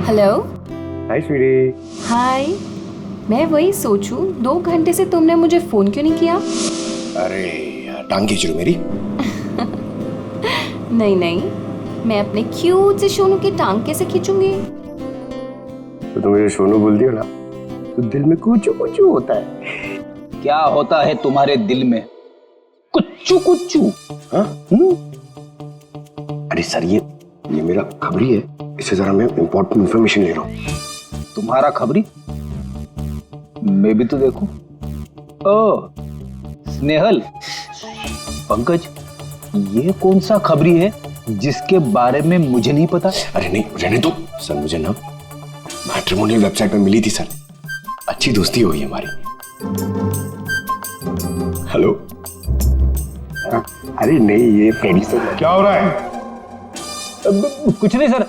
Hello. हाय स्वीटी। हाय। मैं वही सोचूं 2 घंटे से तुमने मुझे फोन क्यों नहीं किया? अरे यार टांग खींच रही हो मेरी। नहीं नहीं, मैं अपने क्यूट से सोनू की टांग कैसे खींचूंगी? तो तुम मुझे सोनू बोल दियो ना तो दिल में कुछ कुछ होता है। क्या होता है तुम्हारे दिल में? कुच्चू कुच्चू। हाँ? अरे सर ये मेरा खबरी है, इससे जरा मैं इंपॉर्टेंट इंफॉर्मेशन ले रहा हूँ। तुम्हारा खबरी? मैं भी तो देखूं। ओ स्नेहल, पंकज, ये कौन सा खबरी है जिसके बारे में मुझे नहीं पता? अरे नहीं रहने दो सर, मुझे ना मैट्रिमोनियल वेबसाइट पे मिली थी सर, अच्छी दोस्ती हो गई हमारी। हेलो। अरे नहीं ये फ्रेंड से। क्या हो रहा है? कुछ नहीं सर,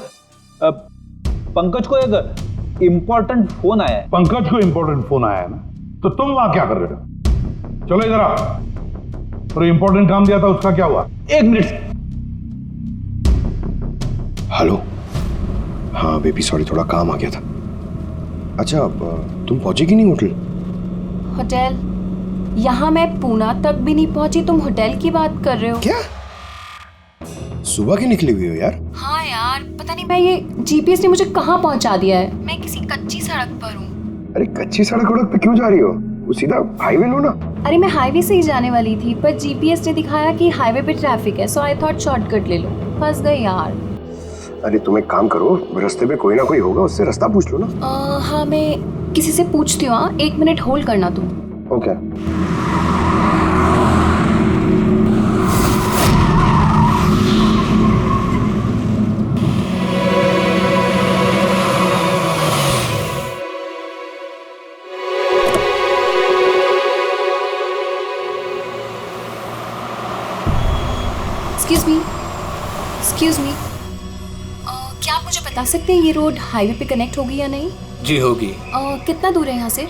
पंकज को एक इम्पोर्टेंट फोन आया है। पंकज को इंपॉर्टेंट फोन आया है ना, तो तुम वहां क्या कर रहे हो? चलो इधर आओ। और इंपॉर्टेंट काम दिया था उसका क्या हुआ? 1 मिनट। हेलो। हाँ बेबी सॉरी, थोड़ा काम आ गया था। अच्छा तुम पहुंचेगी नहीं होटल? होटल? यहाँ मैं पूना तक भी नहीं पहुंची, तुम होटल की बात कर रहे हो? क्या सुबह की निकली हुई हो यार? हाँ यार, पता नहीं मैं ये जीपीएस ने मुझे कहाँ पहुंचा दिया है। मैं किसी कच्ची सड़क पर हूँ। अरे कच्ची सड़क पे क्यों जा रही हो? वो सीधा हाईवे लो ना। अरे मैं हाईवे से ही जाने वाली थी, पर जीपीएस ने दिखाया कि हाईवे पे ट्रैफिक है, सो आई थॉट शॉर्टकट ले लो। फंस गई यार। अरे तुम एक काम करो, रास्ते में कोई ना कोई होगा, उससे रास्ता पूछ लो ना। हाँ मैं किसी से पूछती हूँ। 1 मिनट होल्ड करना तुम। ओके। एक्सक्यूज मी, क्या आप मुझे बता सकते हैं ये रोड हाईवे पे कनेक्ट होगी या नहीं? जी होगी। कितना दूर है यहाँ से?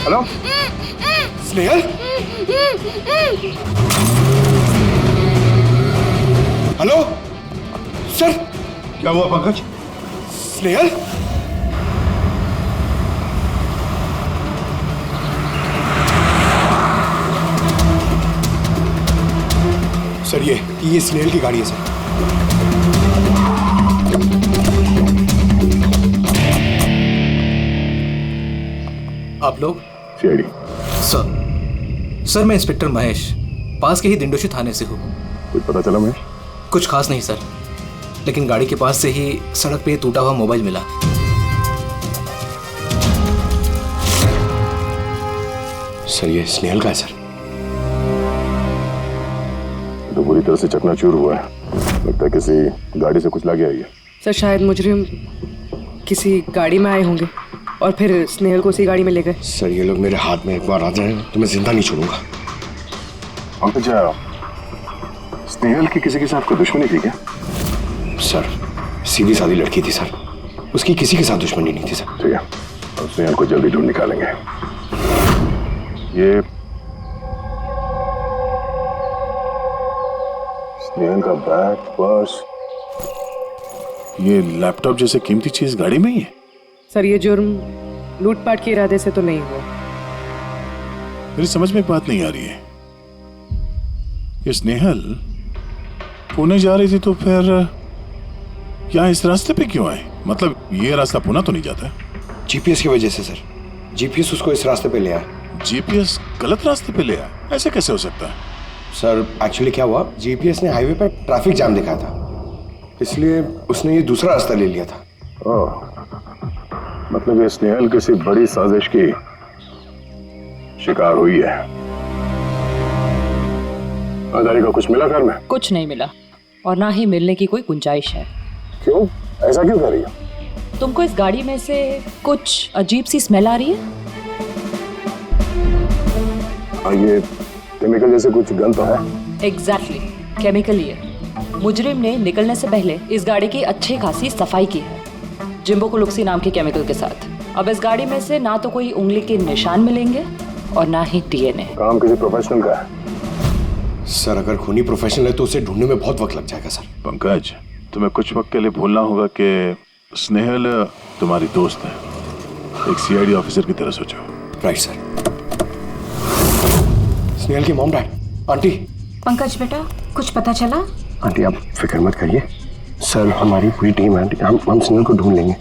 हेलो स्नेहल। Hello sir. क्या हुआ पंकज? स्नेहल। सर ये स्नेहल की गाड़ी है सर। आप लोग? सीआईडी। सर मैं इंस्पेक्टर महेश, पास के ही दिंडोशी थाने से हूँ। कुछ पता चला महेश? कुछ खास नहीं सर, लेकिन गाड़ी के पास से ही सड़क पे टूटा हुआ मोबाइल मिला। सर ये स्नेहल का है सर। तो पूरी तरह से चकनाचूर हुआ है, लगता है किसी गाड़ी से कुछ लग गया है। सर शायद मुजरिम किसी गाड़ी में आए होंगे और फिर स्नेहल को उसी गाड़ी में ले गए। सर ये लोग मेरे हाथ में एक बार आ जाए तो मैं जिंदा नहीं छोड़ूंगा। पंकज, स्नेहल की किसी के साथ कोई दुश्मनी थी क्या? सर सीधी सादी लड़की थी सर, उसकी किसी के साथ दुश्मनी नहीं थी सर। ठीक है, हम स्नेहल को जल्दी ढूंढ निकालेंगे। ये स्नेहल का बैग, पर्स, ये लैपटॉप जैसे कीमती चीज गाड़ी में ही है। सर ये जुर्म लूटपाट के इरादे से तो नहीं हुआ। मेरी समझ में एक बात नहीं आ रही है, ये स्नेहल पुणे जा रही थी तो फिर यहाँ इस रास्ते पे क्यों आए? मतलब ये रास्ता पुणे तो नहीं जाता? जीपीएस की वजह से सर, जीपीएस उसको इस रास्ते पे ले आया। जीपीएस गलत रास्ते पे ले आया? ऐसे कैसे हो सकता है? सर एक्चुअली क्या हुआ, जीपीएस ने हाईवे पर ट्रैफिक जाम दिखाया था, इसलिए उसने ये दूसरा रास्ता ले लिया था। ओह, मतलब ये स्नेहल किसी बड़ी साजिश की शिकार हुई है। आधारी का कुछ मिला घर में? कुछ नहीं मिला और ना ही मिलने की कोई गुंजाइश है। क्यों? ऐसा क्यों कर रही है? तुमको इस गाड़ी में से कुछ अजीब सी स्मेल आ रही है? ये केमिकल जैसे कुछ गंध तो है। एग्जैक्टली, केमिकल ही है। मुजरिम ने निकलने से पहले इस गाड़ी की अच्छी खासी सफाई की है, जिम्बो कुलुक्सी नाम के केमिकल के साथ। अब इस गाड़ी में से ना तो कोई उंगली के निशान मिलेंगे और ना ही डीएनए। काम किसी प्रोफेशनल का है। सर अगर खूनी प्रोफेशनल है तो उसे ढूंढने में बहुत वक्त लग जाएगा सर। पंकज, तुम्हें कुछ वक्त के लिए भूलना होगा कि स्नेहल तुम्हारी दोस्त है। एक सीआईडी ऑफिसर की तरह सोचो। Right sir. स्नेहल की मॉम डैड। आंटी। पंकज बेटा, कुछ पता चला? आंटी आप फिक्र मत करिए, सर हमारी पूरी टीम है आंटी, हम स्नेहल को ढूंढ लेंगे।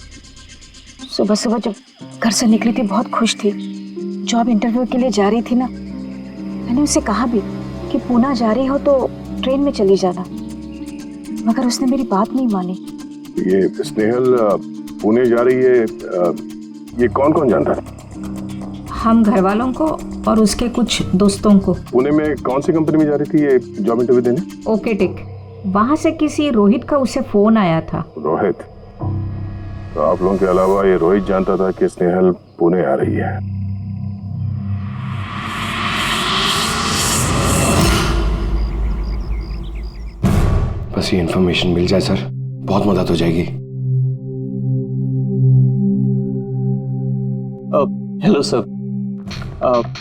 सुबह सुबह जब घर से निकली थी बहुत खुश थी, जॉब इंटरव्यू के लिए जा रही थी ना, मैंने उसे कहा भी कि पूना जा रही हो तो ट्रेन में चली जाना, मगर उसने मेरी बात नहीं मानी। ये स्नेहल पुणे जा रही है, ये कौन कौन जानता है? हम घर वालों को और उसके कुछ दोस्तों को। पुणे में कौन सी कंपनी में जा रही थी ये जॉब इंटरव्यू देने? ओके टिक, वहां से किसी रोहित का उसे फोन आया था। रोहित? तो आप लोगों के अलावा ये रोहित जानता था कि स्नेहल पुणे आ रही है। बस ये इन्फॉर्मेशन मिल जाए सर, बहुत मदद हो जाएगी। हेलो सर,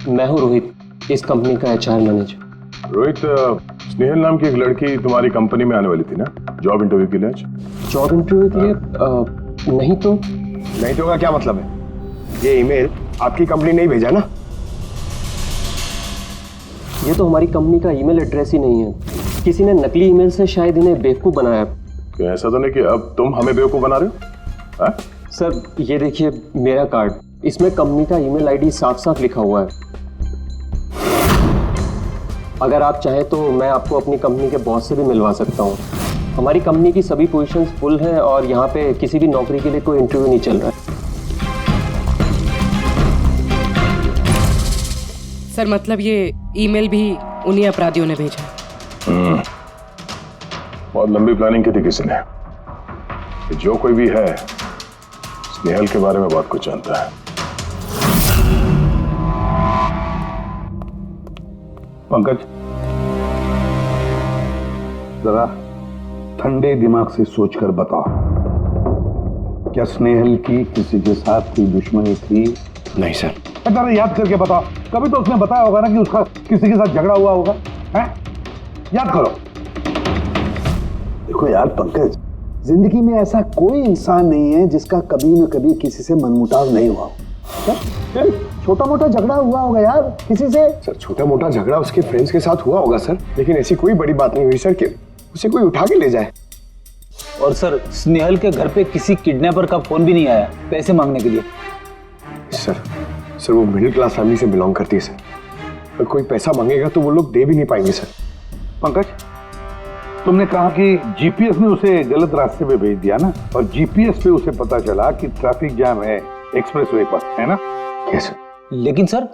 मैं हूँ रोहित, इस कंपनी का HR मैनेजर। रोहित, स्नेहल नाम की एक लड़की तुम्हारी कंपनी में आने वाली थी ना जॉब इंटरव्यू के लिए आज? जॉब इंटरव्यू के लिए? नहीं तो। नहीं तो का क्या मतलब है? ये ईमेल आपकी कंपनी ने ही भेजा ना? ये तो हमारी कंपनी का ईमेल एड्रेस ही नहीं है, किसी ने नकली ईमेल से शायद इन्हें बेवकूफ़ बनाया। क्या ऐसा तो नहीं कि अब तुम हमें बेवकूफ़ बना रहे हो? हाँ? सर ये देखिए मेरा कार्ड, इसमें कंपनी का ईमेल आईडी साफ साफ लिखा हुआ है। अगर आप चाहें तो मैं आपको अपनी कंपनी के बॉस से भी मिलवा सकता हूँ। हमारी कंपनी की सभी पोजीशंस फुल हैं और यहाँ पे किसी भी नौकरी के लिए कोई इंटरव्यू नहीं चल रहा है। सर मतलब ये ईमेल भी उन्हीं अपराधियों ने भेजा। बहुत लंबी प्लानिंग की थी किसी ने कि जो कोई भी है स्नेहल के बारे में बहुत कुछ जानता है। पंकज, जरा ठंडे दिमाग से सोचकर बताओ, क्या स्नेहल की किसी के साथ कोई दुश्मनी थी? नहीं सर। जरा याद करके बताओ, कभी तो उसने बताया होगा ना कि उसका किसी के साथ झगड़ा हुआ होगा, हैं? याद करो। देखो यार पंकज, जिंदगी में ऐसा कोई इंसान नहीं है जिसका कभी न कभी किसी से मनमुटाव नहीं हुआ हो। छोटा मोटा झगड़ा हुआ होगा यार किसी से। सर छोटा मोटा झगड़ा उसके फ्रेंड्स के साथ हुआ होगा सर, लेकिन ऐसी कोई बड़ी बात नहीं हुई सर कि उसे कोई उठा के ले जाए। और सर स्नेहल के घर पे किसी किडनैपर का फोन भी नहीं आया पैसे मांगने के लिए। सर वो मिडिल क्लास फैमिली से बिलोंग करती है सर, अगर कोई पैसा मांगेगा तो वो लोग दे भी नहीं पाएंगे सर। पंकज, तुमने कहा कि जीपीएस ने उसे गलत रास्ते पे भेज दिया ना, और जीपीएस पे उसे पता चला कि ट्रैफिक जाम है एक्सप्रेसवे पर, है ना? Yes sir. लेकिन सर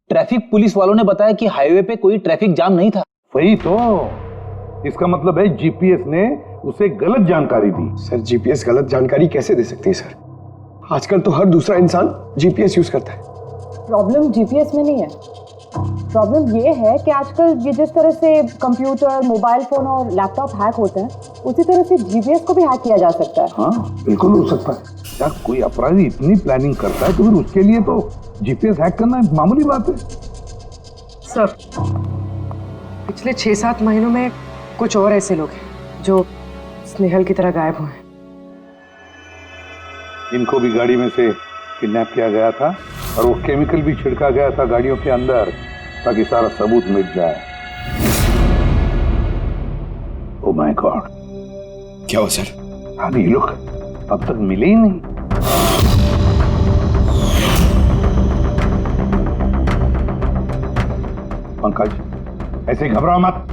ट्रैफिक पुलिस वालों ने बताया कि हाईवे पे कोई ट्रैफिक जाम नहीं था। वही तो, इसका मतलब है जीपीएस ने उसे गलत जानकारी दी। सर जीपीएस गलत जानकारी कैसे दे सकती है सर? आजकल तो हर दूसरा इंसान जीपीएस यूज करता है। प्रॉब्लम जीपीएस में नहीं है, प्रॉब्लम ये है कि आजकल ये जिस तरह से कंप्यूटर, मोबाइल फोन और लैपटॉप हैक होते हैं, उसी तरह से जीपीएस को भी हैक किया जा सकता है। हाँ बिल्कुल हो सकता है यार, कोई अपराधी इतनी प्लानिंग करता है तो फिर उसके लिए तो जीपीएस हैक करना मामूली बात है। सर पिछले 6-7 महीनों में कुछ और ऐसे लोग हैं जो स्नेहल की तरह गायब हुए हैं। इनको भी गाड़ी में से किडनैप किया गया था और वो केमिकल भी छिड़का गया था गाड़ियों के अंदर ताकि सारा सबूत मिट जाए। ओह माय गॉड, क्या हुआ सर? अभी ये लोग अब तक मिले ही नहीं। पंकज ऐसे घबराओ मत,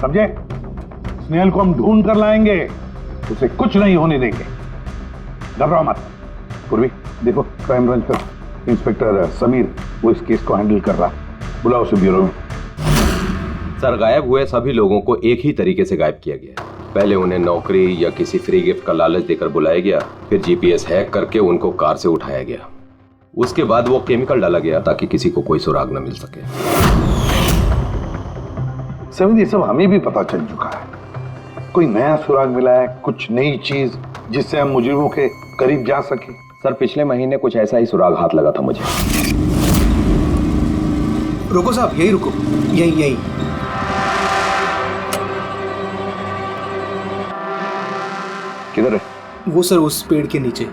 समझे? स्नेहल को हम ढूंढ कर लाएंगे, उसे कुछ नहीं होने देंगे, घबराओ मत। पूर्वी देखो, क्राइम ब्रांच का इंस्पेक्टर समीर वो इस केस को हैंडल कर रहा, बुलाओ उसे ब्यूरो में। सर गायब हुए सभी लोगों को एक ही तरीके से गायब किया गया। पहले उन्हें नौकरी या किसी फ्री गिफ्ट का लालच देकर बुलाया गया, फिर जीपीएस हैक करके उनको कार से उठाया गया, उसके बाद वो केमिकल डाला गया ताकि किसी को कोई सुराग न मिल सके। समीर ये सब हमें भी पता चल चुका है, कोई नया सुराग मिला है, कुछ नई चीज जिससे हम मुजरिमों के करीब जा सके? सर पिछले महीने कुछ ऐसा ही सुराग हाथ लगा था मुझे। रुको साहब, यही रुको, यही किधर है? वो सर उस पेड़ के नीचे।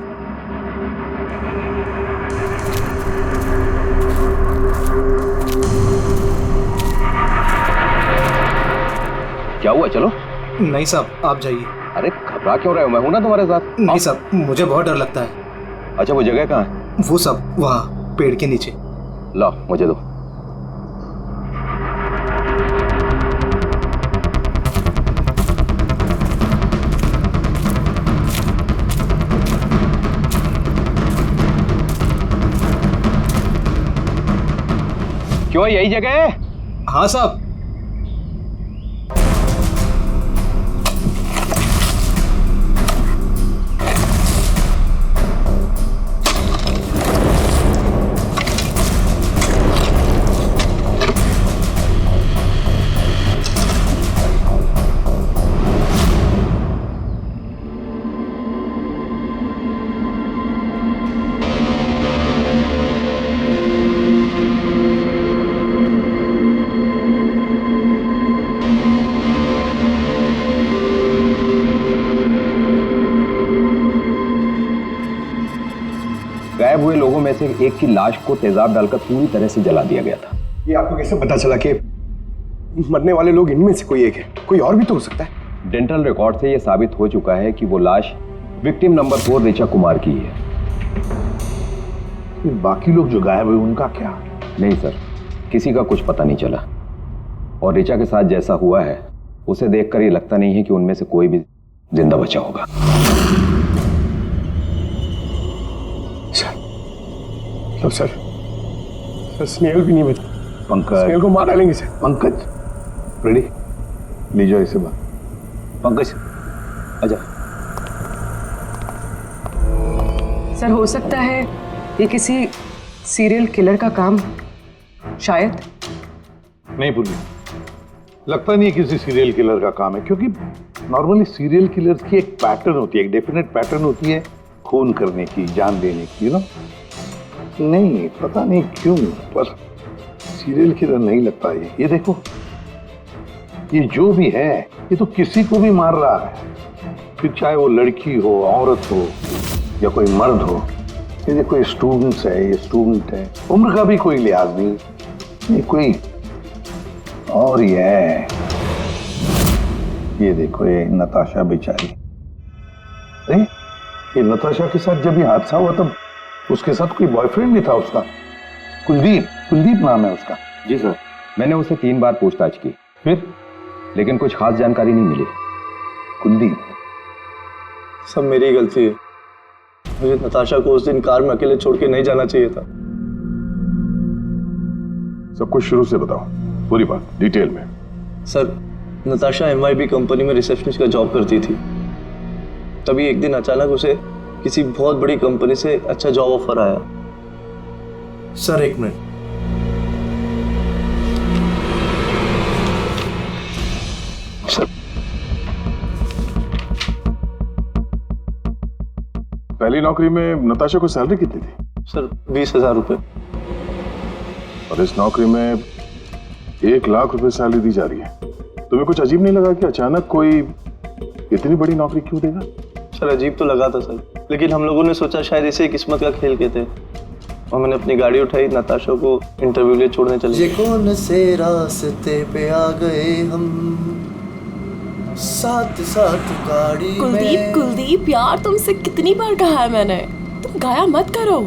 क्या हुआ? चलो। नहीं साहब आप जाइए। अरे घबरा क्यों रहे हो? मैं हूं ना तुम्हारे साथ। नहीं साहब मुझे बहुत डर लगता है। अच्छा वो जगह कहाँ है? वो सब वहाँ पेड़ के नीचे। लो मुझे दो। क्यों यही जगह है? हाँ साहब। गायब हुए लोगों में से एक की लाश को तेजाब डालकर पूरी तरह से जला दिया गया था। ये आपको कैसे पता चला कि मरने वाले लोग इनमें से कोई एक है? कोई और भी तो हो सकता है। डेंटल रिकॉर्ड से यह साबित हो चुका है कि वो लाश विक्टिम नंबर 4 ऋचा कुमार की है। बाकी लोग जो गायब हुए उनका क्या? नहीं सर, किसी का कुछ पता नहीं चला। और ऋचा के साथ जैसा हुआ है उसे देखकर ये लगता नहीं है कि उनमें से कोई भी जिंदा बचा होगा। सर स्नेहल भी नहीं बचा। पंकज, स्नेहल को मार डालेंगे सर। पंकज रेडी, ले जाओ इसे बाहर। पंकज आजा। सर हो सकता है ये किसी सीरियल किलर का काम, शायद। नहीं पूर्वी, लगता नहीं है किसी सीरियल किलर का काम है, क्योंकि नॉर्मली सीरियल किलर्स की एक पैटर्न होती है, एक डेफिनेट पैटर्न होती है खून करने की, जान देने की, यू नो। नहीं पता नहीं क्यों, पर सीरियल किलर नहीं लगता ये देखो, ये जो भी है ये तो किसी को भी मार रहा है, फिर चाहे वो लड़की हो, औरत हो या कोई मर्द हो। ये देखो ये स्टूडेंट्स है, ये स्टूडेंट है, उम्र का भी कोई लिहाज नहीं, ये कोई और ही है। ये देखो ये नताशा बेचारी, अरे ये नताशा के साथ जब ये हादसा हुआ तब उसके साथ कोई बॉयफ्रेंड भी था उसका, कुलदीप नाम है उसका। जी सर, मैंने उसे 3 बार पूछताछ की, फिर लेकिन कुछ खास जानकारी नहीं मिली। कुलदीप? सब मेरी गलती है, मुझे नताशा को उस दिन कार में अकेले छोड़ के नहीं जाना चाहिए था। सब कुछ शुरू से बताओ, पूरी बात डिटेल में। सर, नताशा MIB कंपनी में रिसेप्शनिस्ट का जॉब करती थी। तभी एक दिन अचानक उसे किसी बहुत बड़ी कंपनी से अच्छा जॉब ऑफर आया। सर एक मिनट। सर पहली नौकरी में नताशा को सैलरी कितनी थी? सर 20,000 रुपए। और इस नौकरी में 1 लाख रुपए सैलरी दी जा रही है। तुम्हें कुछ अजीब नहीं लगा कि अचानक कोई इतनी बड़ी नौकरी क्यों देगा? सर अजीब तो लगा था सर, लेकिन हम लोगों ने सोचा शायद इसे किस्मत का खेल कहते हैं, और मैंने अपनी गाड़ी उठाई, नताशा को इंटरव्यू लिए छोड़ने चले। कौन से रास्ते पे आ गए हम, साथ साथ गाड़ी। कुलदीप यार, तुमसे कितनी बार कहा है मैंने, तुम गाया मत करो,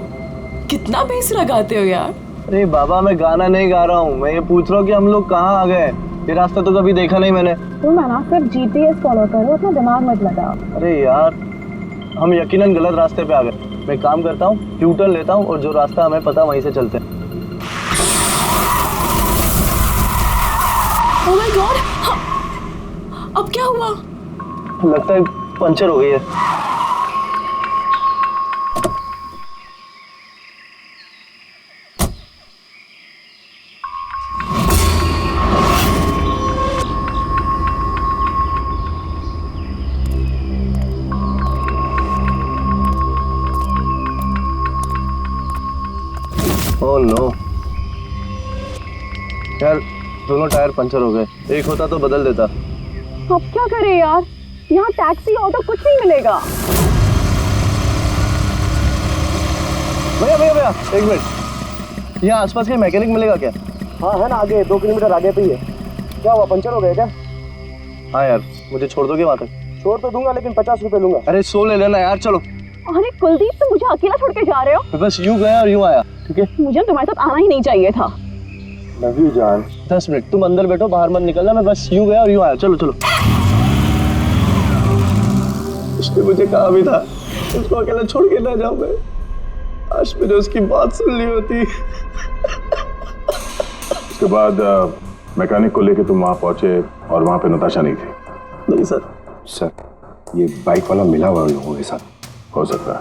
कितना बेसुरा गाते हो यार। अरे बाबा मैं गाना नहीं गा रहा हूँ, मैं ये पूछ रहा हूँ कि हम लोग कहाँ आ गए, ये रास्ता तो कभी देखा नहीं मैंने। तुम है ना सिर्फ GPS फॉलो करो, अपना दिमाग मत लगाओ। अरे यार हम यकीनन गलत रास्ते पे आ गए। मैं काम करता हूँ, ट्यूटर लेता हूँ और जो रास्ता हमें पता वहीं से चलते हैं। ओह माय गॉड, अब क्या हुआ? लगता है पंचर हो गई है। ओह नो यार, दोनों टायर पंचर हो गए, एक होता तो बदल देता। अब क्या करें यार? यहाँ टैक्सी ऑटो कुछ नहीं मिलेगा। भैया भैया भैया एक मिनट, यहाँ आसपास कहीं मैकेनिक मिलेगा क्या? हाँ है ना, आगे 2 किलोमीटर आगे पे ही है। क्या हुआ, पंचर हो गया क्या? हाँ यार, मुझे छोड़ दोगे वहाँ तक? छोड़ तो दूंगा लेकिन 50 रुपए लूंगा। अरे 100 ले लेना यार, चलो। अरे कुलदीप, तुम मुझे अकेला छोड़ के जा रहे हो? मैं बस यूं गया और यूं आया, ठीक है? मुझे तुम्हारे साथ आना ही नहीं चाहिए था। लव यू जान। 10 मिनट तुम अंदर बैठो, बाहर मत निकलना, मैं बस यूं गया और यूं आया। चलो चलो। उसने मुझे कहा भी था उसको अकेला छोड़ के ना जाऊं मैं। आज मैंने उसकी बात सुन ली होती। उसके बाद मैकेनिक को लेके तुम वहां पहुंचे और वहां पे नताशा नहीं थी? नहीं सर। सर, ये बाइक वाला मिला हुआ लोगों के साथ। हो सकता है।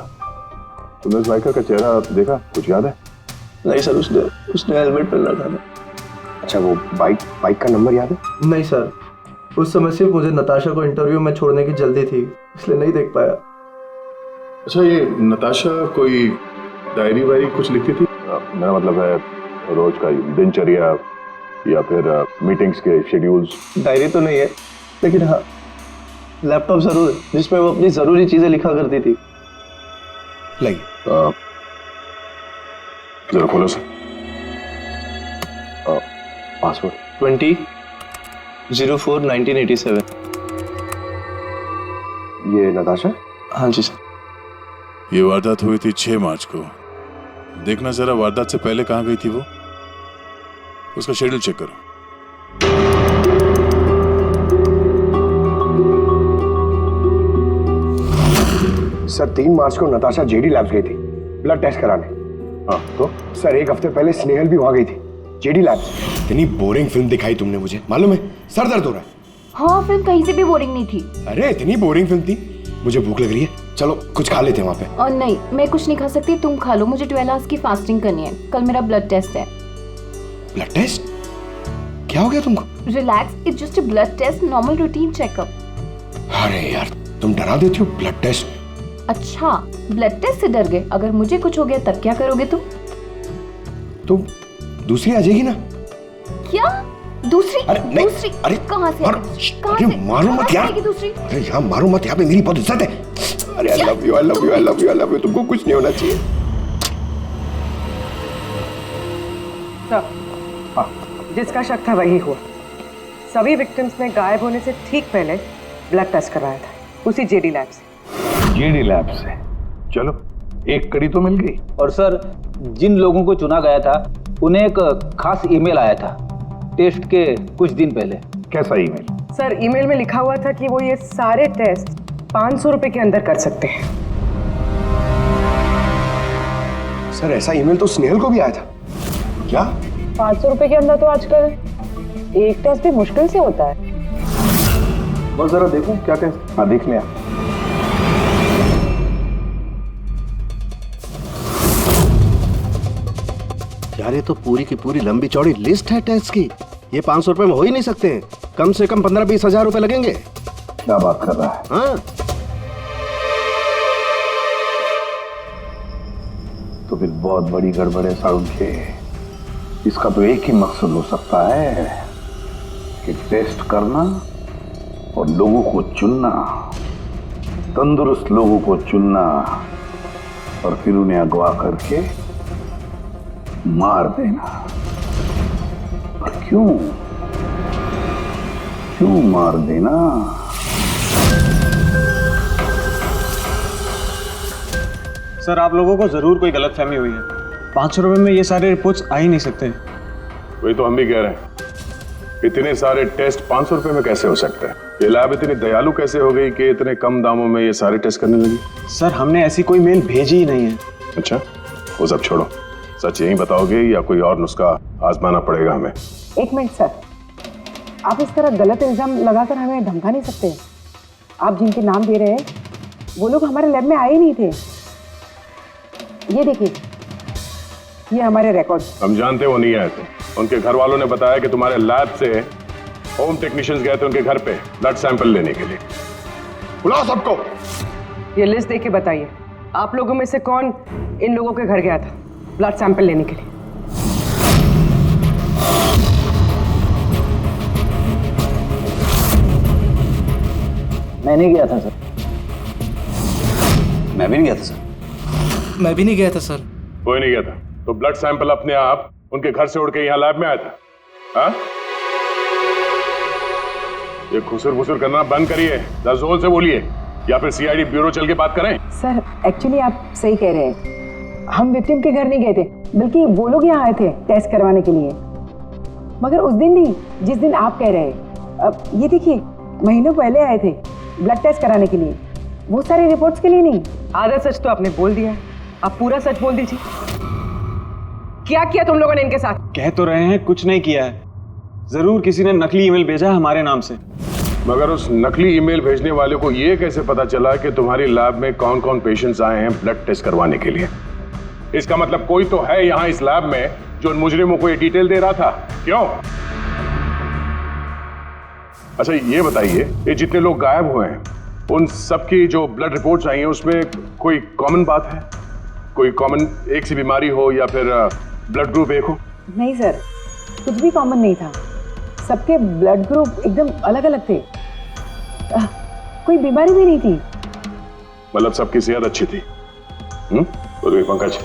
तुमने उस बाइकर का चेहरा देखा, कुछ याद है? नहीं सर, उसने हेलमेट पहन रखा था। अच्छा, वो बाइक का नंबर याद है? नहीं सर, उस समय सिर्फ मुझे नताशा को इंटरव्यू में छोड़ने की जल्दी थी, इसलिए नहीं देख पाया। अच्छा, ये नताशा कोई डायरी वायरी कुछ लिखती थी? मेरा मतलब है रोज का दिनचर्या या फिर मीटिंग्स के शेड्यूल्स। डायरी तो नहीं है, लेकिन हाँ लैपटॉप जरूर है जिसमें वो अपनी जरूरी चीजें लिखा करती थी। लाइए जरा खोलो सर। पासवर्ड 20/04/1987। ये नताशा? हाँ जी सर। ये वारदात हुई थी 6 मार्च को। देखना जरा वारदात से पहले कहाँ गई थी वो, उसका शेड्यूल चेक करो। सर, 3 मार्च को नताशा जेडी लैब्स गई थी ब्लड टेस्ट कराने। हाँ तो? सर, 1 हफ्ते पहले स्नेहल भी वहां गई थी जेडी लैब्स। इतनी बोरिंग फिल्म दिखाई तुमने मुझे, मालूम है? सर दर्द हो रहा है। हाँ, फिल्म कहीं से भी बोरिंग नहीं थी। अरे इतनी बोरिंग फिल्म थी। मुझे भूख लग रही है, चलो कुछ खा लेते हैं वहाँ पे। और नहीं, मैं कुछ नहीं खा सकती, तुम खा लो। मुझे 12 आवर्स की फास्टिंग करनी है, कल मेरा ब्लड टेस्ट है। Blood test? क्या हो गया तुमको? Relax, it's just a blood test, normal routine checkup. अरे यार, तुम डरा देती हो। Blood test? अच्छा, ब्लड टेस्ट से डर गए? अगर मुझे कुछ हो गया तब क्या करोगे तुम? दूसरी आ जाएगी ना? क्या दूसरी? अरे नहीं, दूसरी? अरे कहाँ से? अरे मारो मत यार। दूसरी? अरे यहाँ मारो मत, यहाँ पे मेरी बहुत इज्जत है। अरे I love you, I love you, I love you, I love you. तुमको कुछ नहीं होना चाहिए। सर, जिसका शक था वही हुआ। सभी विक्टिम्स ने गायब होने से ठीक पहले ब्लड टेस्ट करवाया था, उसी जेडी लैब से। जेडी लैब से? चलो, एक कड़ी तो मिल गई। और सर, जिन लोगों को चुना गया था उन्हें एक खास ईमेल आया था टेस्ट के कुछ दिन पहले। कैसा ईमेल? सर, ईमेल में लिखा हुआ था कि वो ये सारे टेस्ट 500 रुपए के अंदर कर सकते हैं। सर, ऐसा ईमेल तो स्नेहल को भी आया था। क्या 500 रुपए के अंदर तो आजकल एक टेस्ट भी मुश्किल से होता है। बस जरा देखो क्या टेस्ट। हाँ, देख लिया। यार, ये तो पूरी की पूरी लंबी चौड़ी लिस्ट है टेस्ट की। ये 500 रुपए में हो ही नहीं सकते। कम से कम 15-20 हजार रुपए लगेंगे। क्या बात कर रहा है? हाँ, तो फिर बहुत बड़ी गड़बड़ है सारुण के। इसका तो एक ही मकसद हो सकता है कि टेस्ट करना और लोगों को चुनना, तंदुरुस्त लोगों को चुनना और फिर उन्हें अगवा करके मार देना। और क्यों मार देना? सर, आप लोगों को जरूर कोई गलतफहमी हुई है। 500 रुपए में ये सारे रिपोर्ट्स आ ही नहीं सकते। वही तो हम भी कह रहे हैं। इतने सारे टेस्ट 500 रुपए में कैसे हो सकते हैं? ये लैब इतनी दयालु कैसे हो गई कि इतने कम दामों में ये सारे टेस्ट करने लगी? सर, हमने ऐसी कोई मेल भेजी ही नहीं है। अच्छा, वो सब छोड़ो। सच यही बताओगे या कोई और नुस्खा आजमाना पड़ेगा हमें? 1 मिनट सर, आप इस तरह गलत इल्जाम लगाकर हमें धमका नहीं सकते। आप जिनके नाम दे रहे हैं वो लोग हमारे लैब में आए ही नहीं थे। ये देखिए, ये हमारे रिकॉर्ड्स। हम जानते वो नहीं आए थे। उनके घर वालों ने बताया कि तुम्हारे लैब से होम टेक्नीशियंस गए थे उनके घर पे ब्लड सैंपल लेने के लिए। बुलाओ सबको। ये लिस्ट देख के बताइए, आप लोगों में से कौन इन लोगों के घर गया था ब्लड सैंपल लेने के लिए? मैं नहीं गया था सर। मैं भी नहीं गया था सर। मैं भी नहीं गया था सर। कोई नहीं गया था तो ब्लड सैंपल अपने आप उनके घर से उड़ के यहाँ लैब में आया था? हाँ? ये खुसर फुसर करना बंद करिए, जोर से बोलिए, या फिर सीआईडी ब्यूरो चल के बात करें। सर एक्चुअली आप सही कह रहे हैं, हम विक्टिम के घर नहीं गए थे, बल्कि वो लोग यहाँ आए थे टेस्ट करवाने के लिए। मगर उस दिन नहीं जिस दिन आप कह रहे हैं। अब ये देखिए, महीनों पहले आए थे ब्लड टेस्ट कराने के लिए, वो सारी रिपोर्ट्स के लिए नहीं। आधा सच तो आपने बोल दिया, आप पूरा सच बोल दीजिए। क्या किया तुम लोगों ने इनके साथ? कह तो रहे हैं कुछ नहीं किया है, जरूर किसी ने नकली ईमेल भेजा है हमारे नाम से। मगर उस नकली ईमेल भेजने वाले को ये कैसे पता चला कि तुम्हारी लैब में कौन कौन पेशेंट्स आए हैं ब्लड टेस्ट करवाने के लिए? इसका मतलब कोई तो है यहाँ इस लैब में जो उन मुजरिमों को ये डिटेल दे रहा था, क्यों? अच्छा ये बताइए, ये जितने लोग गायब हुए हैं उन सबकी जो ब्लड रिपोर्ट्स आई हैं उसमें कोई कॉमन बात है? कोई कॉमन एक सी बीमारी हो या फिर ब्लड ग्रुप एक हो? नहीं सर, कुछ भी कॉमन नहीं था, सबके ब्लड ग्रुप एकदम अलग अलग थे। कोई बीमारी भी नहीं थी। मतलब सबकी सेहत अच्छी थी? तो पंकज,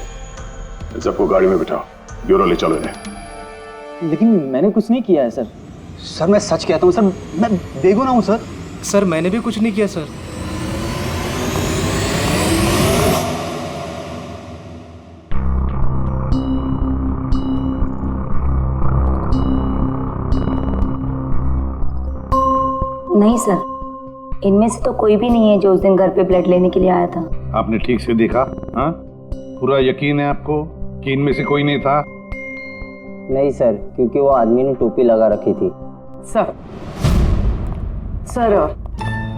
सबको गाड़ी में बिठाओ, ब्यूरो ले चलो इन्हें। लेकिन मैंने कुछ नहीं किया है सर। सर मैं सच कहता हूँ सर, मैं बेगुनाह हूँ सर। सर मैंने भी कुछ नहीं किया सर। नहीं सर, इनमें से तो कोई भी नहीं है जो उस दिन घर पे ब्लड लेने के लिए आया था। आपने ठीक से देखा? हाँ, पूरा यकीन है आपको कि इनमें से कोई नहीं था? नहीं सर, क्योंकि वो आदमी ने टोपी लगा रखी थी। सर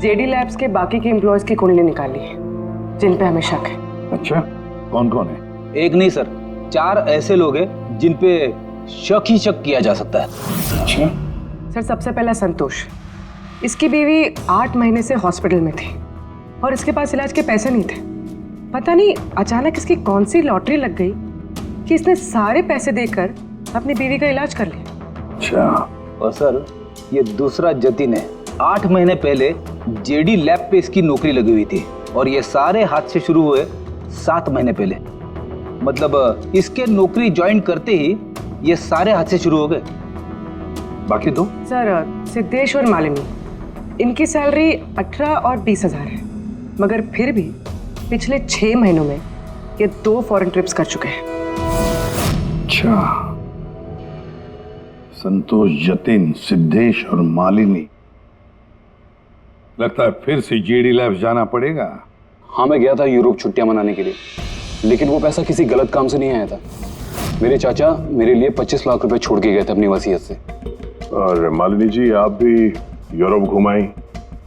जेडी लैब्स के बाकी के एम्प्लॉयज की कुंडली निकाली है जिन पे हमें शक है। अच्छा, कौन कौन है? एक नहीं सर, 4 ऐसे लोग हैं जिन पे शक ही शक किया जा सकता है। अच्छा सर, सबसे पहला संतोष, इसकी बीवी 8 महीने से हॉस्पिटल में थी और इसके पास इलाज के पैसे नहीं थे। पता नहीं अचानक इसकी कौन सी लॉटरी लग गई कि इसने सारे पैसे देकर अपनी बीवी का इलाज कर लिया। अच्छा। और सर ये दूसरा जतिन है, 8 महीने पहले जेडी लैब पे इसकी नौकरी लगी हुई थी और ये सारे हादसे शुरू हुए 7 महीने पहले। मतलब इसके नौकरी ज्वाइन करते ही ये सारे हादसे शुरू हो गए। बाकी 2? सर सिद्धेश और मालिनी, इनकी सैलरी 18 और 20 हजार है, मगर फिर भी पिछले 6 महीनों में ये 2 फॉरेन ट्रिप्स कर चुके हैं। अच्छा, संतोष, जतिन, सिद्धेश और मालिनी, लगता है फिर से जेडी लैब्स जाना पड़ेगा। हाँ, मैं गया था यूरोप छुट्टियां मनाने के लिए, लेकिन वो पैसा किसी गलत काम से नहीं आया था। मेरे चाचा मेरे लिए 25 लाख रुपए छोड़ के गए थे अपनी वसीयत से। और मालिनी जी, आप भी यूरोप घुमाई,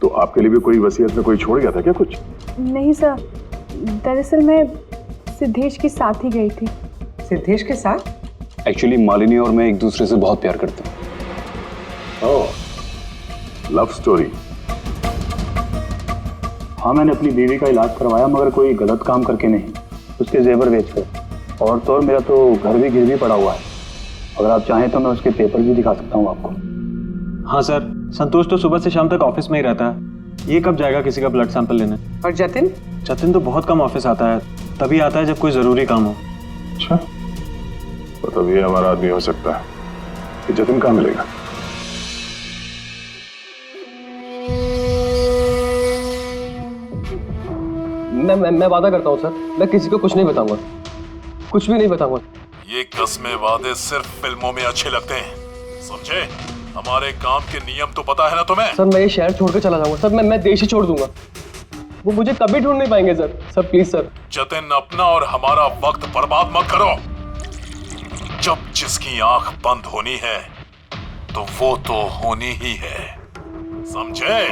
तो आपके लिए भी कोई वसीयत में कोई छोड़ गया था क्या कुछ? नहीं सर, दरअसल मैं सिद्धेश के साथ ही गई थी। सिद्धेश के साथ? एक्चुअली मालिनी और मैं एक दूसरे से बहुत प्यार करते हैं। ओह, लव स्टोरी। हाँ, मैंने अपनी बीवी का इलाज करवाया, मगर कोई गलत काम करके नहीं, उसके जेवर बेचकर। और तो और मेरा तो घर भी गिरवी पड़ा हुआ है, अगर आप चाहें तो मैं उसके पेपर भी दिखा सकता हूँ आपको। हाँ सर, संतोष तो सुबह से शाम तक ऑफिस में ही रहता है, ये कब जाएगा किसी का ब्लड सैंपल लेने? और जतिन? जतिन तो बहुत कम ऑफिस आता है, तभी आता है जब कोई जरूरी काम हो। अच्छा, तो तब ये हमारा आदमी हो सकता है। कि जतिन कहाँ मिलेगा? मैं वादा करता हूँ सर, मैं किसी को कुछ नहीं बताऊंगा, कुछ भी नहीं बताऊंगा। ये कस्में वादे सिर्फ फिल्मों में अच्छे लगते हैं, समझे? हमारे काम के नियम तो पता है ना तुम्हें? सर मैं ये शहर छोड़ के चला जाऊंगा सर, मैं देश ही छोड़ दूंगा, वो मुझे कभी ढूंढ नहीं पाएंगे sir. Sir please sir. Jatin, अपना और हमारा वक्त बर्बाद मत करो। जब जिसकी आंख बंद होनी है तो वो तो होनी ही है, समझे?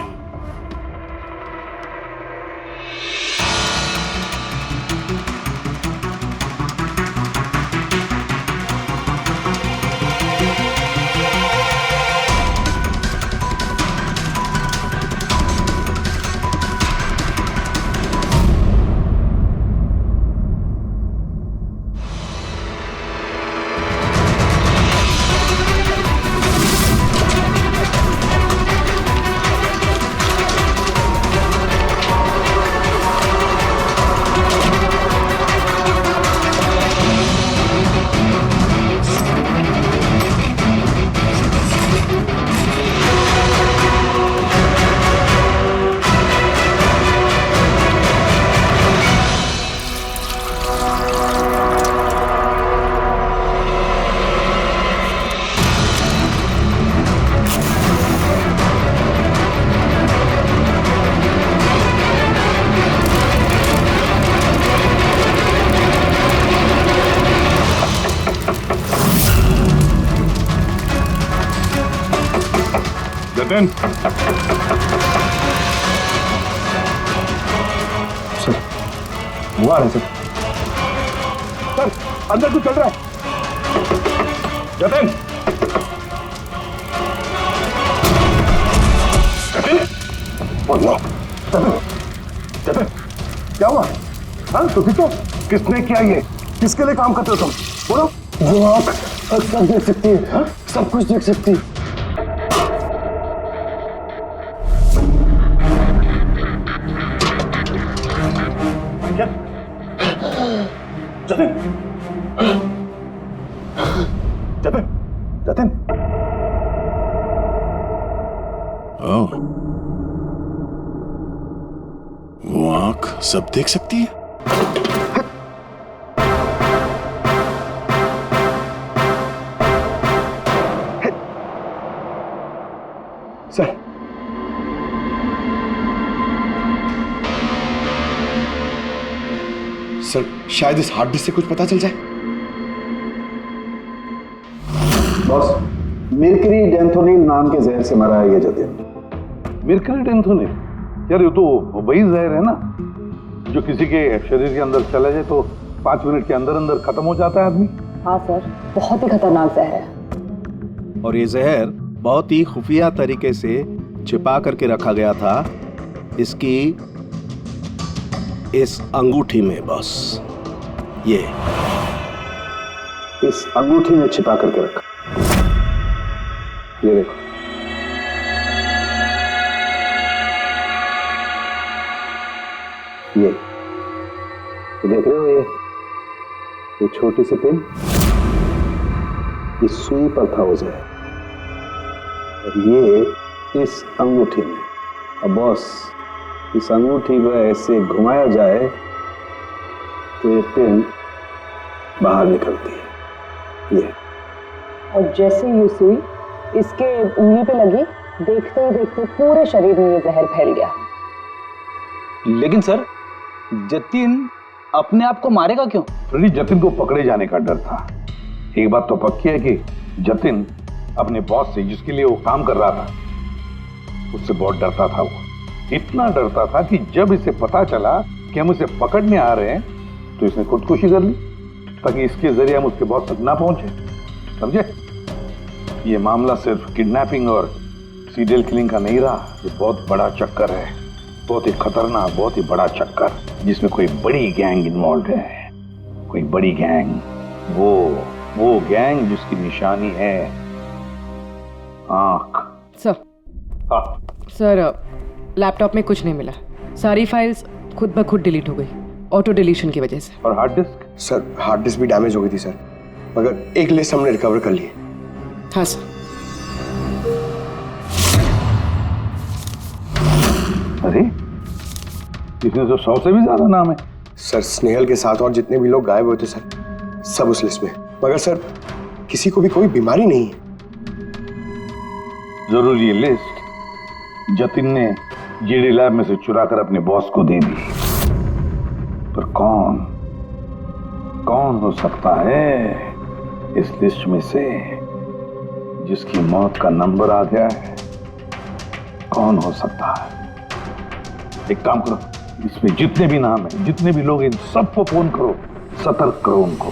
जतिन, सर वो आ रहे सर। सर अंदर कुछ चल रहा है। जतिन, जतिन, जतिन, क्या हुआ? हाँ तो किसको, किसने किया ये? किसके लिए काम करते हो तुम? बोलो। वो आँख सब देख सकती है। हाँ? सब कुछ देख सकती है। जतिन, जतिन, जतिन। ओह, वो आंख सब देख सकती है? सर सर शायद इस हार्ड डिस्क से कुछ पता चल जाए। बॉस, मिर्करी डेंथोनिल नाम के जहर से मरा है ये जतिन। मिर्करी डेंथोनिल? यार ये तो वही जहर है ना जो किसी के शरीर के अंदर चला जाए तो 5 मिनट के अंदर अंदर खत्म हो जाता है आदमी। हाँ सर, बहुत ही खतरनाक जहर है। और ये जहर बहुत ही खुफिया तरीके से छिपा करके रखा गया था इसकी इस अंगूठी में। बॉस, ये इस अंगूठी में छिपा करके रखा। ये देखो, ये देख रहे हो? ये छोटी सी पिन, इस सुई पर था वो जहर, और ये इस अंगूठी में। अब बॉस, इस अंगूठी को ऐसे घुमाया जाए तो ये पिन बाहर निकलती है। ये और जैसे ये सुई इसके उंगली पे लगी, देखते ही देखते पूरे शरीर में ये जहर फैल गया। लेकिन सर, जतिन अपने आप को मारेगा क्यों? फ्रेडी, जतिन को पकड़े जाने का डर था। एक बात तो पक्की है कि जतिन अपने बॉस से, जिसके लिए वो काम कर रहा था, उससे बहुत डरता था। वो इतना डरता था कि जब इसे पता चला कि हम उसे पकड़ने आ रहे हैं तो इसने खुदकुशी कर ली ताकि इसके जरिए हम उसके बॉस तक ना पहुंचे। समझे? ये मामला सिर्फ किडनैपिंग और सीरियल किलिंग का नहीं रहा, ये बहुत बड़ा चक्कर है, बहुत ही खतरनाक, बहुत ही बड़ा चक्कर, जिसमें कोई बड़ी गैंग इन्वॉल्व है। कोई बड़ी गैंग, वो गैंग जिसकी निशानी है आंख। सर, सर लैपटॉप में कुछ नहीं मिला। सारी फाइल्स खुद ब खुद डिलीट हो गई, ऑटो डिलीशन की वजह से। और hard disk? Sir hard disk भी डैमेज हो गई थी सर, मगर एक लिस्ट हमने रिकवर कर ली है। हाँ सर। अरे इसमें तो 100 से भी ज्यादा नाम है। सर स्नेहल के साथ और जितने भी लोग गायब हुए थे सर, सब उस लिस्ट में। मगर सर किसी को भी कोई बीमारी नहीं है। जरूर ये लिस्ट जतिन ने जीडी लैब में से चुरा कर अपने बॉस को दे दी। पर कौन हो सकता है इस लिस्ट में से जिसकी मौत का नंबर आ गया है? कौन हो सकता है? एक काम करो, इसमें जितने भी नाम हैं, जितने भी लोग, इन सबको फोन करो, सतर्क करो उनको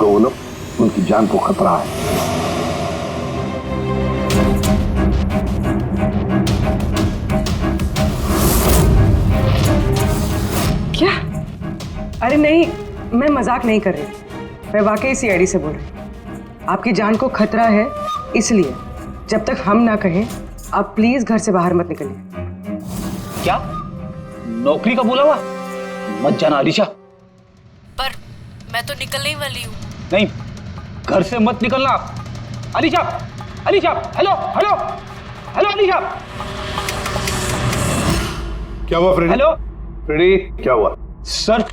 बोलो उनकी जान को खतरा है। क्या? अरे नहीं, मैं मजाक नहीं कर रही, मैं वाकई सीआईडी से बोल रही। आपकी जान को खतरा है, इसलिए जब तक हम ना कहें आप प्लीज घर से बाहर मत निकलिए। क्या नौकरी का बुलावा? मत जाना अलीशा। पर मैं तो निकलने ही वाली हूँ। नहीं, घर से मत निकलना। Alisha, Alisha, hello hello hello Alisha. क्या हुआ फ्रेडी? हेलो फ्रेडी, क्या हुआ? सर,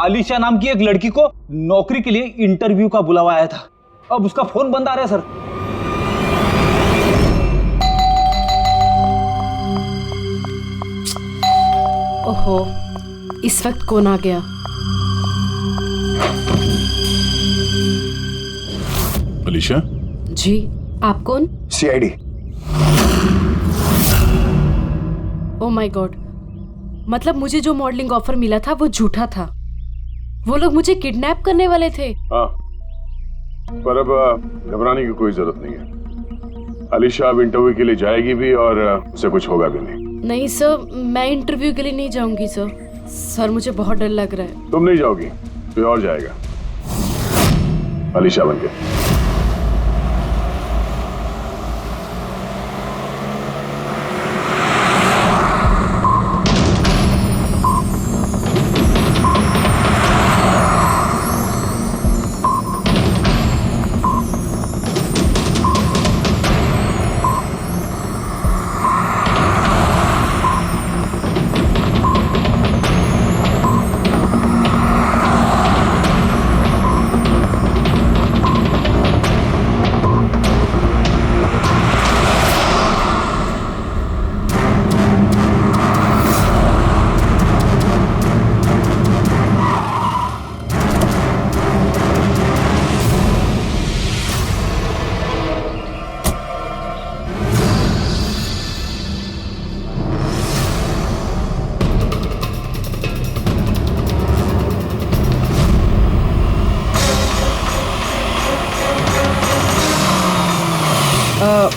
अलीशा नाम की एक लड़की को नौकरी के लिए इंटरव्यू का बुलावा आया था, अब उसका फोन बंद आ रहा है सर। ओहो, इस वक्त कौन आ गया? अलीशा? जी, आप कौन? सीआईडी। ओह माय गॉड, मतलब मुझे जो मॉडलिंग ऑफर मिला था वो झूठा था। वो लोग मुझे किडनैप करने वाले थे। हाँ, पर अब घबराने की कोई जरूरत नहीं है। अलीशा अब इंटरव्यू के लिए जाएगी भी और उसे कुछ होगा भी नहीं। नहीं सर, मैं इंटरव्यू के लिए नहीं जाऊंगी सर। सर मुझे बहुत डर लग रहा है। तुम नहीं जाओगी, कोई और जाएगा अलीशा बनके।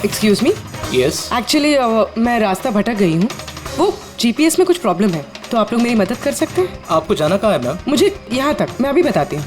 Excuse me. यस। एक्चुअली मैं रास्ता भटक गई हूँ। वो जीपीएस में कुछ प्रॉब्लम है, तो आप लोग मेरी मदद कर सकते हैं? आपको जाना कहाँ है मैम? मुझे यहाँ तक, मैं अभी बताती हूँ।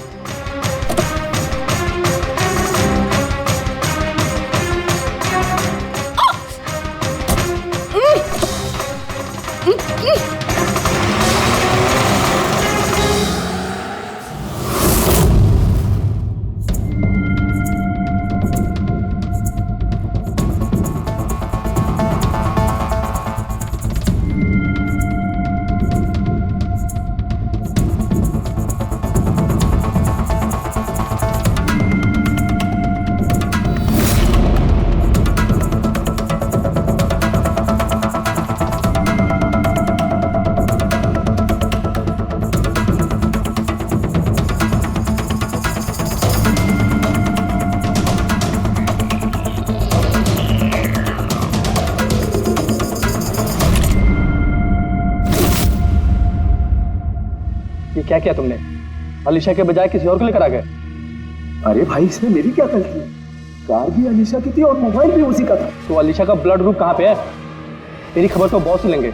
ये क्या किया तुमने? अलीशा के बजाय किसी और को लेकर आ गए? अरे भाई, इसमें मेरी क्या गलती है? कार भी अलीशा की थी और मोबाइल भी उसी का था। तो अलीशा का ब्लड ग्रुप कहाँ पे है? तेरी खबर तो बॉस ही लेंगे।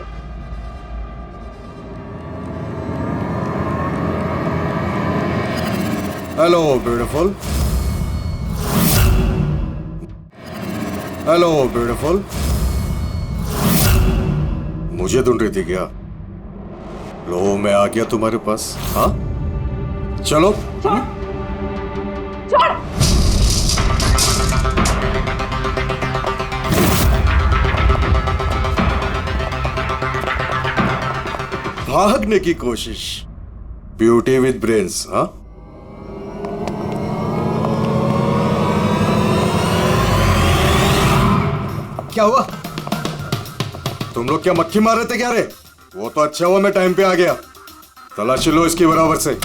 Hello beautiful. Hello beautiful. मुझे ढूंढ रही थी क्या? लो, मैं आ गया तुम्हारे पास। हाँ, चलो। भागने की कोशिश। Beauty with brains. हाँ, क्या हुआ? तुम लोग क्या मक्खी मार रहे थे क्या रे? वो तो अच्छा हुआ मैं टाइम पे आ गया। तलाशी लो इसकी बराबर से।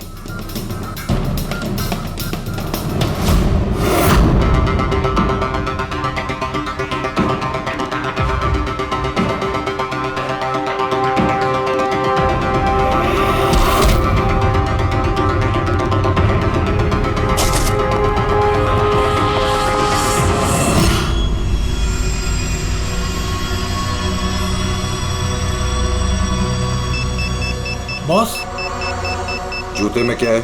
बॉस, जूते में क्या है?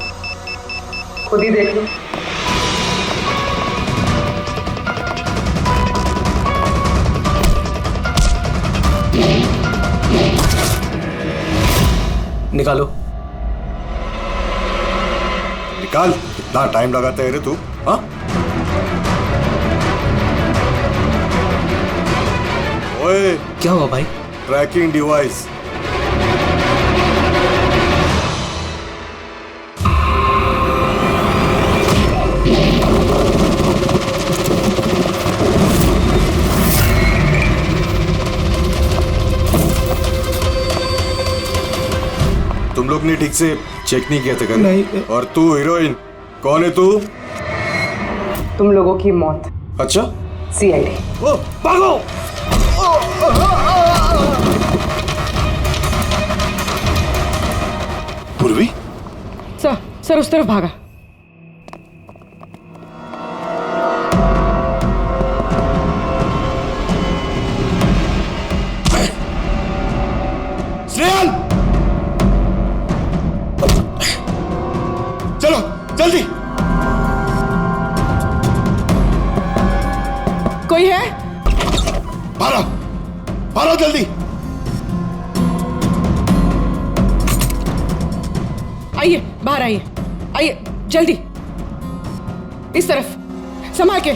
खुद ही देख लो। निकालो। निकाल। कितना टाइम लगाता है रे तू? हाँ, ओए, क्या हुआ भाई? Tracking device. तुम लोग ने ठीक से चेक नहीं किया था क्या? नहीं। और तू हीरोइन, कौन है तू? तुम लोगों की मौत। अच्छा, सीआईडी। ओ, भागो! सर उस तरफ भागा। स्नेहल, चलो जल्दी। कोई है? भारो, भारो जल्दी। आइए बाहर आइए, आइए जल्दी, इस तरफ, संभाल के।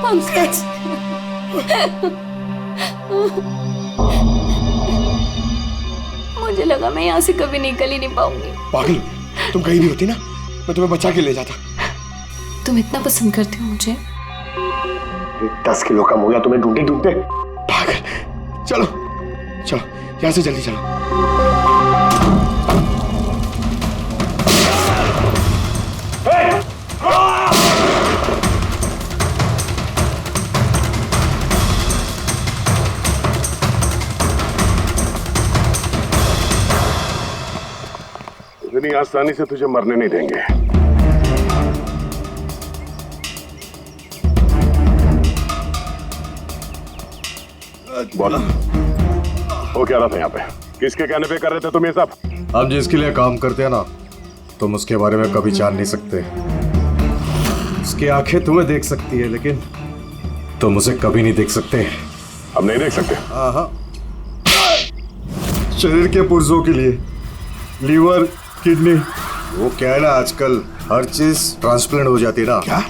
पंकज, मुझे लगा मैं यहाँ से कभी निकल ही नहीं पाऊंगी। पागल, तुम कहीं भी होती ना, मैं तुम्हें बचा के ले जाता। तुम इतना पसंद करते हो मुझे? 10 किलो कम हो गया तुम्हें ढूंढते ढूंढते। पागल, चलो चलो यहाँ से जल्दी चलो। इतनी आसानी से तुझे मरने नहीं देंगे। बोलो, वो क्या रहा था यहाँ पे? किसके कहने पे कर रहे थे तुम ये सब? हम जिसके लिए काम करते हैं ना, तुम उसके बारे में कभी जान नहीं सकते। उसकी आंखें तुम्हें देख सकती है, लेकिन तुम उसे कभी नहीं देख सकते। हम नहीं देख सकते? हाँ, शरीर के पुर्जों के लिए लीवर, किडनी, वो क्या है ना, आजकल हर चीज ट्रांसप्लांट हो जाती है ना। क्या?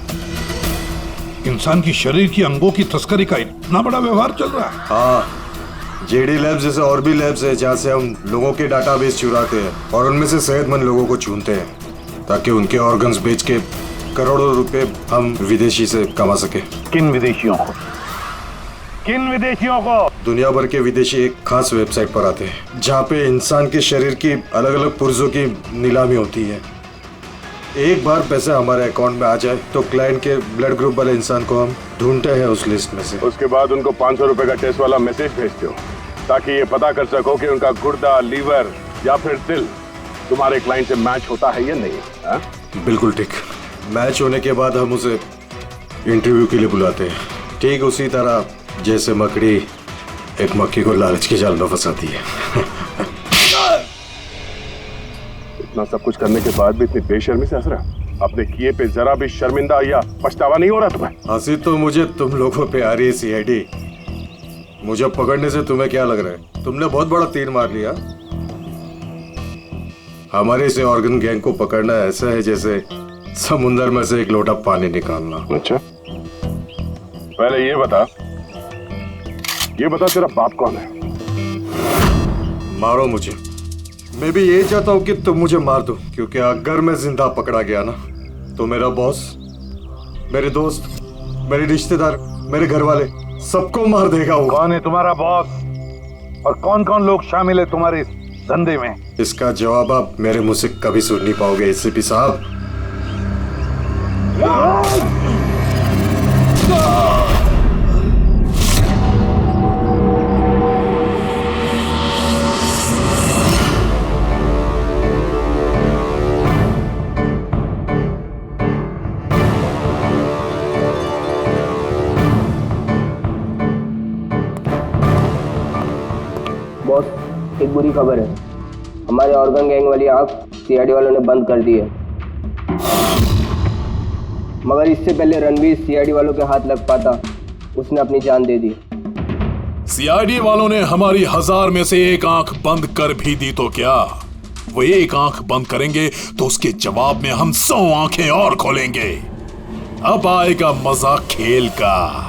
इंसान की शरीर की अंगों की तस्करी का इतना बड़ा व्यवहार चल रहा है? हाँ, जेडी लैब्स जैसे और भी लैब्स है जहाँ से हम लोगों के डाटाबेस चुराते हैं और उनमें से सेहतमंद लोगों को चुनते हैं ताकि उनके ऑर्गन्स बेच के करोड़ों रुपए हम विदेशी से कमा सके। किन विदेशियों को? किन विदेशियों को? दुनिया भर के विदेशी एक खास वेबसाइट पर आते हैं जहाँ पे इंसान के शरीर की अलग अलग पुर्जों की नीलामी होती है। एक बार पैसे हमारे अकाउंट में आ जाए तो क्लाइंट के ब्लड ग्रुप वाले इंसान को हम ढूंढते हैं उस लिस्ट में से। उसके बाद उनको 500 रुपए का टेस्ट वाला मैसेज भेजते हो ताकि ये पता कर सको कि उनका गुर्दा, लीवर या फिर दिल तुम्हारे क्लाइंट से मैच होता है या नहीं। हा? बिल्कुल ठीक। मैच होने के बाद हम उसे इंटरव्यू के लिए बुलाते हैं, ठीक उसी तरह जैसे मकड़ी एक मक्खी को लालच के जाल में फंसाती है। इतना सब कुछ करने के बाद भी इतनी बेशर्मी से हंस रहा? अपने किए पे जरा भी शर्मिंदा या पछतावा नहीं हो रहा तुम्हें? हंसी तो मुझे तुम लोगों पे आ रही है सीआईडी। मुझे पकड़ने से तुम्हें क्या लग रहा है? तुमने बहुत बड़ा तीर मार लिया। हमारे इसे ऑर्गन गैंग को पकड़ना ऐसा है जैसे समुंदर में से एक लोटा पानी निकालना। अच्छा, पहले ये बता तेरा बाप कौन है? मारो मुझे। मैं भी यही चाहता हूँ कि तुम मुझे मार दो, क्योंकि अगर मैं जिंदा पकड़ा गया ना तो मेरा बॉस, मेरे दोस्त, मेरे रिश्तेदार, मेरे घर वाले सबको मार देगा वो। कौन है तुम्हारा बॉस और कौन कौन लोग शामिल है तुम्हारे इस धंधे में? इसका जवाब आप मेरे मुंह से कभी सुन नहीं पाओगे एसीपी साहब। बॉस, एक बुरी खबर है। हमारे ऑर्गन गैंग वाली आग सीआईडी वालों ने बंद कर दी है, मगर इससे पहले रणवीर सीआईडी वालों के हाथ लग पाता, उसने अपनी जान दे दी। सीआईडी वालों ने हमारी 1000 में से एक आंख बंद कर भी दी तो क्या, वो एक आंख बंद करेंगे तो उसके जवाब में हम 100 आंखें और खोलेंगे। अब आएगा मजा खेल का।